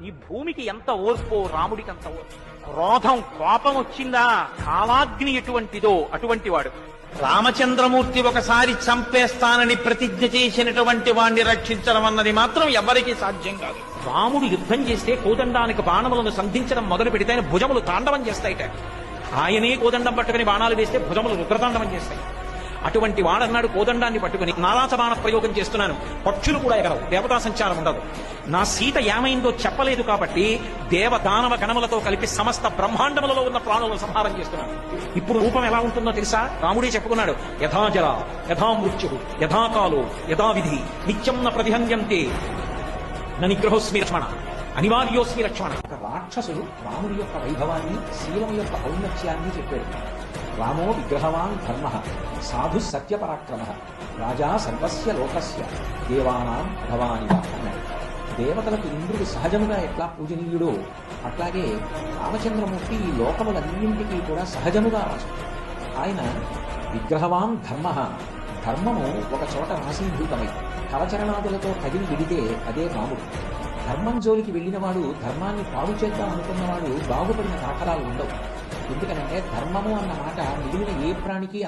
ఈ భూమికి ఎంత ఓర్పో రాముడికి అంత ఓర్పు. క్రోధం కోపం వచ్చిందా కాలాగ్ని ఎటువంటిదో అటువంటి వాడు. రామచంద్రమూర్తి ఒకసారి చంపేస్తానని ప్రతిజ్ఞ చేసినటువంటి వాణ్ణి రక్షించడం అన్నది మాత్రం ఎవరికీ సాధ్యం కాదు. రాముడు యుద్ధం చేస్తే కోదండానికి బాణములను సంధించడం మొదలు పెడితే ఆయన భుజములు తాండవం చేస్తాయిట. ఆయనే కోదండం పట్టుకుని బాణాలు వేస్తే భుజములు రుద్రతాండవం చేస్తాయి. అటువంటి వాడన్నాడు కోదండాన్ని పట్టుకుని నారాచ బాణ ప్రయోగం చేస్తున్నాను, పక్షులు కూడా ఎగరవు, దేవతా సంచారం ఉండదు, నా సీత ఏమైందో చెప్పలేదు కాబట్టి దేవదానవ గణములతో కలిపి సమస్త బ్రహ్మాండములలో ఉన్న ప్రాణులను సంహారం చేస్తున్నాను. ఇప్పుడు రూపం ఎలా ఉంటుందో తెలుసా? రాముడే చెప్పుకున్నాడు, యథాజల యథా మృత్యు యథాకాలో యథావిధి నిత్యం న ప్రతిహన్యంతే న నిగ్రహోస్మి లక్ష్మణ అనివార్యోస్మి లక్ష్మణ. రాక్షసుడు రాముడి యొక్క వైభవాన్ని శీలం యొక్క ఔన్నత్యాన్ని చెప్పాడు. రామో విగ్రహవాన్ ధర్మ సాధు సత్యపరాక్రమ రాజా సర్వస్య లోకస్య దేవానాం భవానివా అన్నాడు. దేవతలకు ఇంద్రుడు సహజముగా ఎట్లా పూజనీయుడో అట్లాగే రామచంద్రమూర్తి ఈ లోకములన్నింటికీ కూడా సహజముగా రాజు. ఆయన విగ్రహవాన్ ధర్మ, ధర్మము ఒక చోట రాశీభూతమై కరచరణాదులతో కదిలి విడితే అదే రాముడు. ధర్మం జోలికి వెళ్ళినవాడు, ధర్మాన్ని పాడు చేద్దాం అనుకున్నవాడు బాగుపడిన దాఖలాలు ఉండవు. ఎందుకనంటే ధర్మము అన్న మాట మిగిలిన ఏ ప్రాణికి